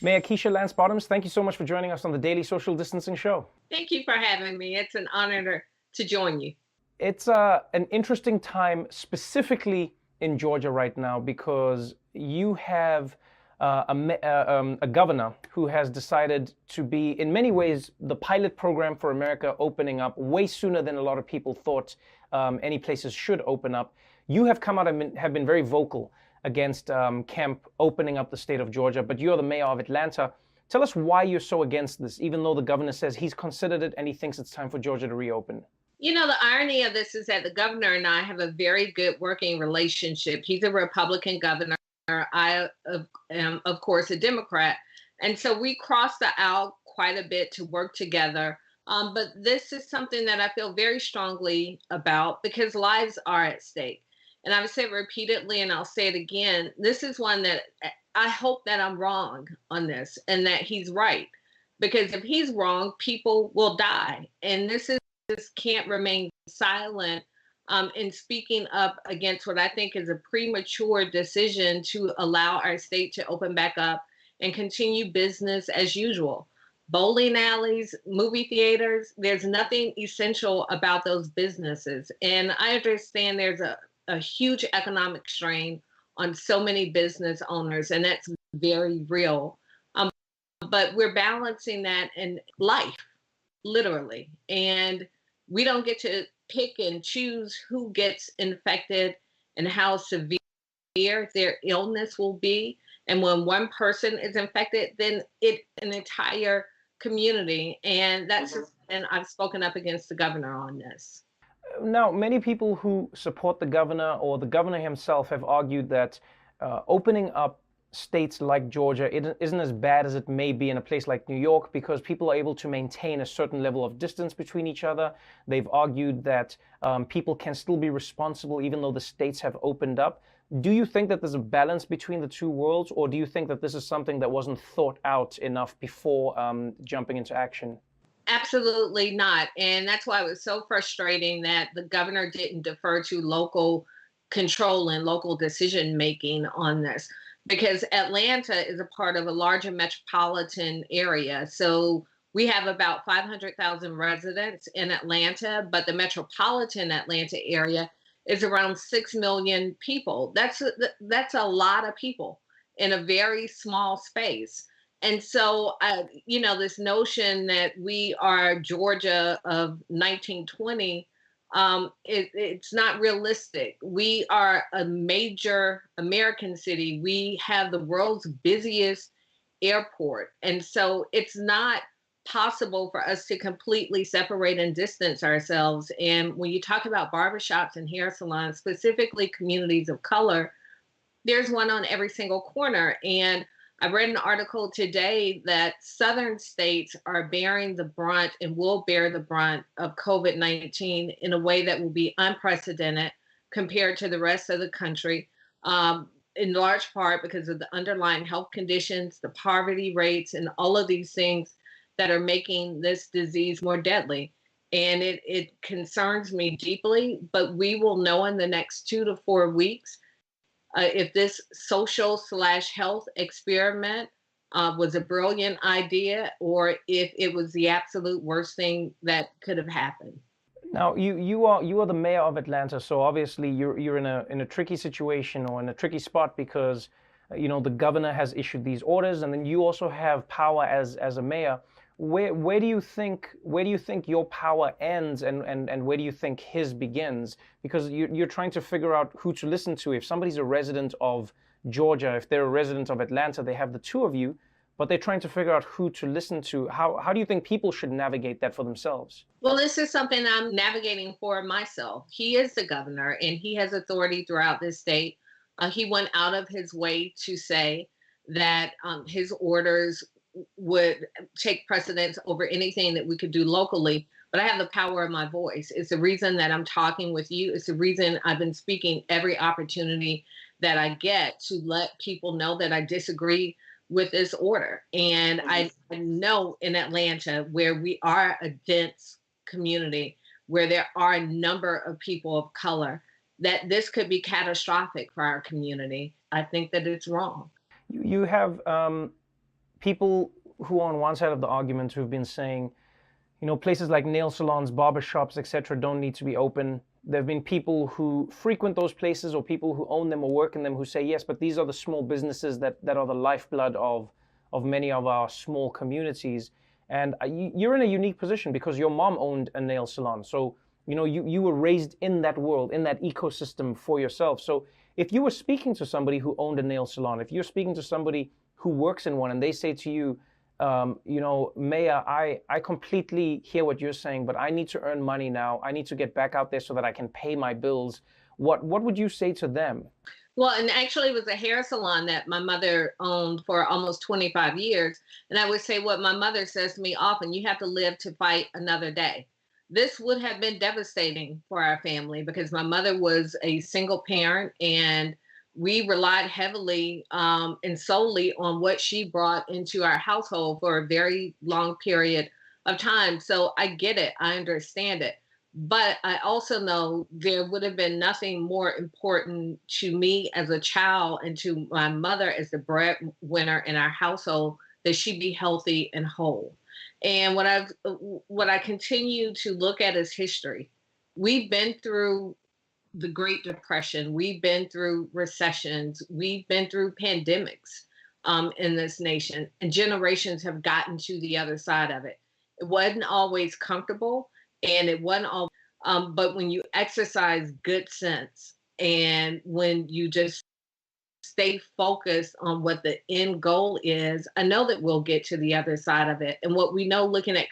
Mayor Keisha Lance Bottoms, thank you so much for joining us on the Daily Social Distancing Show. Thank you for having me. It's an honor to join you. It's an interesting time, specifically in Georgia right now, because you have a governor who has decided to be, in many ways, the pilot program for America opening up way sooner than a lot of people thought any places should open up. You have come out and have been very vocal against Kemp opening up the state of Georgia, but you're the mayor of Atlanta. Tell us why you're so against this, even though the governor says he's considered it and he thinks it's time for Georgia to reopen. You know, the irony of this is that the governor and I have a very good working relationship. He's a Republican governor. I am, of course, a Democrat. And so we cross the aisle quite a bit to work together. But this is something that I feel very strongly about because lives are at stake. And I've said repeatedly, and I'll say it again, this is one that I hope that I'm wrong on this and that he's right. Because if he's wrong, people will die. And this can't remain silent in speaking up against what I think is a premature decision to allow our state to open back up and continue business as usual. Bowling alleys, movie theaters, there's nothing essential about those businesses. And I understand there's a huge economic strain on so many business owners, and that's very real. But we're balancing that in life, literally. And we don't get to pick and choose who gets infected and how severe their illness will be. And when one person is infected, then it's an entire community. And and I've spoken up against the governor on this. Now, many people who support the governor or the governor himself have argued that opening up states like Georgia isn't as bad as it may be in a place like New York because people are able to maintain a certain level of distance between each other. They've argued that people can still be responsible even though the states have opened up. Do you think that there's a balance between the two worlds, or do you think that this is something that wasn't thought out enough before jumping into action? Absolutely not. And that's why it was so frustrating that the governor didn't defer to local control and local decision making on this because Atlanta is a part of a larger metropolitan area. So we have about 500,000 residents in Atlanta, but the metropolitan Atlanta area is around 6 million people. That's a lot of people in a very small space. And so, this notion that we are Georgia of 1920, it's not realistic. We are a major American city. We have the world's busiest airport. And so it's not possible for us to completely separate and distance ourselves. And when you talk about barbershops and hair salons, specifically communities of color, there's one on every single corner. And I read an article today that southern states are bearing the brunt and will bear the brunt of COVID-19 in a way that will be unprecedented compared to the rest of the country, in large part because of the underlying health conditions, the poverty rates, and all of these things that are making this disease more deadly. And it concerns me deeply, but we will know in the next 2 to 4 weeks if this social/health experiment was a brilliant idea or if it was the absolute worst thing that could have happened. Now, you are the mayor of Atlanta, so obviously you're in a tricky situation or in a tricky spot because the governor has issued these orders, and then you also have power as a mayor. Where do you think your power ends and where do you think his begins? Because you're trying to figure out who to listen to. If somebody's a resident of Georgia, if they're a resident of Atlanta, they have the two of you, but they're trying to figure out who to listen to. How do you think people should navigate that for themselves? Well, this is something I'm navigating for myself. He is the governor and he has authority throughout this state. He went out of his way to say that his orders would take precedence over anything that we could do locally. But I have the power of my voice. It's the reason that I'm talking with you. It's the reason I've been speaking every opportunity that I get to let people know that I disagree with this order. And I know in Atlanta, where we are a dense community, where there are a number of people of color, that this could be catastrophic for our community. I think that it's wrong. You have people who are on one side of the argument who've been saying, places like nail salons, barber shops, etc., don't need to be open. There have been people who frequent those places or people who own them or work in them who say, yes, but these are the small businesses that are the lifeblood of many of our small communities. And you're in a unique position because your mom owned a nail salon. So, you were raised in that world, in that ecosystem for yourself. So if you were speaking to somebody who owned a nail salon, if you're speaking to somebody who works in one and they say to you, Mayor, I completely hear what you're saying, but I need to earn money now. I need to get back out there so that I can pay my bills. What would you say to them? Well, and actually, it was a hair salon that my mother owned for almost 25 years. And I would say what my mother says to me often: you have to live to fight another day. This would have been devastating for our family because my mother was a single parent and we relied heavily and solely on what she brought into our household for a very long period of time. So I get it. I understand it. But I also know there would have been nothing more important to me as a child and to my mother as the breadwinner in our household that she be healthy and whole. And what I continue to look at is history. We've been through the Great Depression. We've been through recessions. We've been through pandemics in this nation, and generations have gotten to the other side of it. It wasn't always comfortable, and it wasn't all. But when you exercise good sense, and when you just stay focused on what the end goal is, I know that we'll get to the other side of it. And what we know, looking at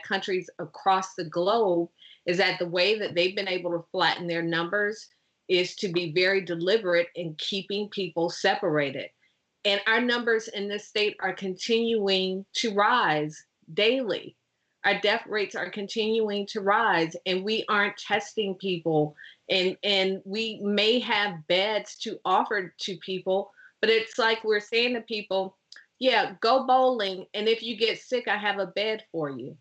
countries across the globe, is that the way that they've been able to flatten their numbers is to be very deliberate in keeping people separated. And our numbers in this state are continuing to rise daily. Our death rates are continuing to rise, and we aren't testing people. And we may have beds to offer to people, but it's like we're saying to people, yeah, go bowling, and if you get sick, I have a bed for you.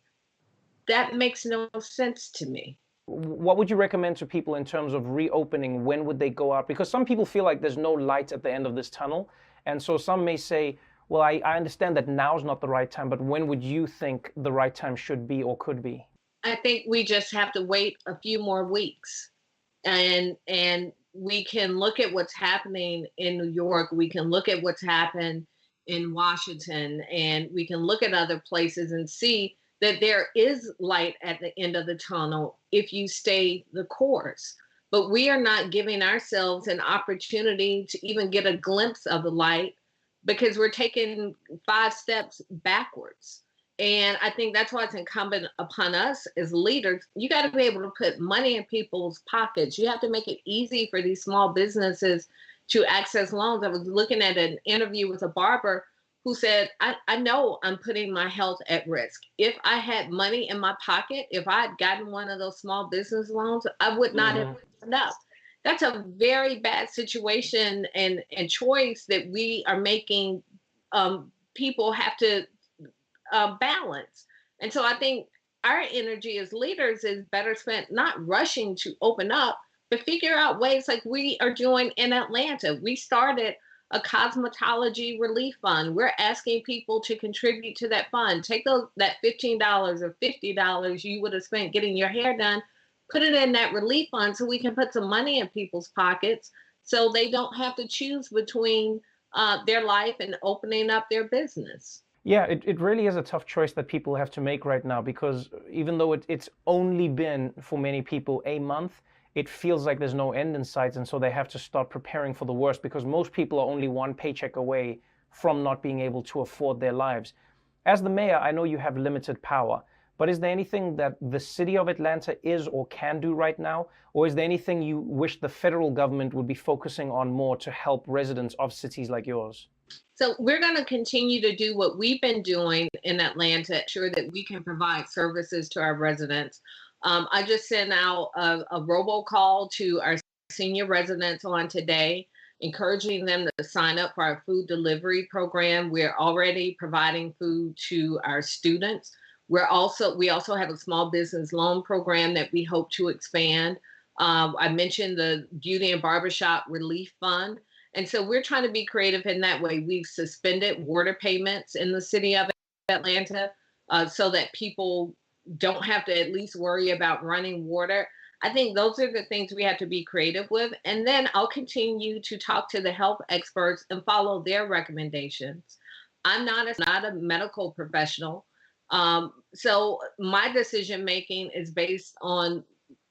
That makes no sense to me. What would you recommend to people in terms of reopening? When would they go out? Because some people feel like there's no light at the end of this tunnel. And so some may say, well, I understand that now's not the right time, but when would you think the right time should be or could be? I think we just have to wait a few more weeks. And we can look at what's happening in New York. We can look at what's happened in Washington, and we can look at other places and see that there is light at the end of the tunnel if you stay the course. But we are not giving ourselves an opportunity to even get a glimpse of the light because we're taking 5 steps backwards. And I think that's why it's incumbent upon us as leaders. You got to be able to put money in people's pockets. You have to make it easy for these small businesses to access loans. I was looking at an interview with a barber who said, I know I'm putting my health at risk. If I had money in my pocket, if I had gotten one of those small business loans, I would not have enough. That's a very bad situation and choice that we are making. People have to balance. And so I think our energy as leaders is better spent not rushing to open up, but figure out ways like we are doing in Atlanta. We started a cosmetology relief fund. We're asking people to contribute to that fund. Take that $15 or $50 you would have spent getting your hair done, put it in that relief fund so we can put some money in people's pockets so they don't have to choose between their life and opening up their business. Yeah, it really is a tough choice that people have to make right now because even though it's only been for many people a month, it feels like there's no end in sight. And so they have to start preparing for the worst because most people are only one paycheck away from not being able to afford their lives. As the mayor, I know you have limited power, but is there anything that the city of Atlanta is or can do right now? Or is there anything you wish the federal government would be focusing on more to help residents of cities like yours? So we're going to continue to do what we've been doing in Atlanta, ensure that we can provide services to our residents. I just sent out a robocall to our senior residents on today, encouraging them to sign up for our food delivery program. We're already providing food to our students. We also have a small business loan program that we hope to expand. I mentioned the Beauty and Barbershop Relief Fund. And so we're trying to be creative in that way. We've suspended water payments in the city of Atlanta so that people don't have to at least worry about running water. I think those are the things we have to be creative with. And then I'll continue to talk to the health experts and follow their recommendations. I'm not a medical professional. So my decision making is based on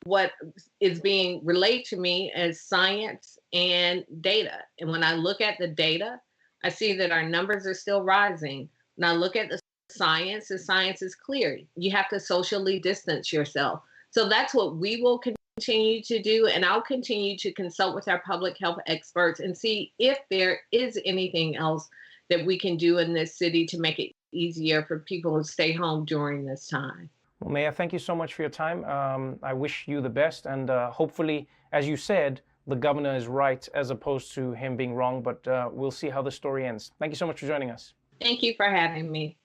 what is being relayed to me as science and data. And when I look at the data, I see that our numbers are still rising. When I look at the science is clear. You have to socially distance yourself. So that's what we will continue to do. And I'll continue to consult with our public health experts and see if there is anything else that we can do in this city to make it easier for people to stay home during this time. Well, Mayor, thank you so much for your time. I wish you the best, and hopefully, as you said, the governor is right as opposed to him being wrong, but we'll see how the story ends. Thank you so much for joining us. Thank you for having me.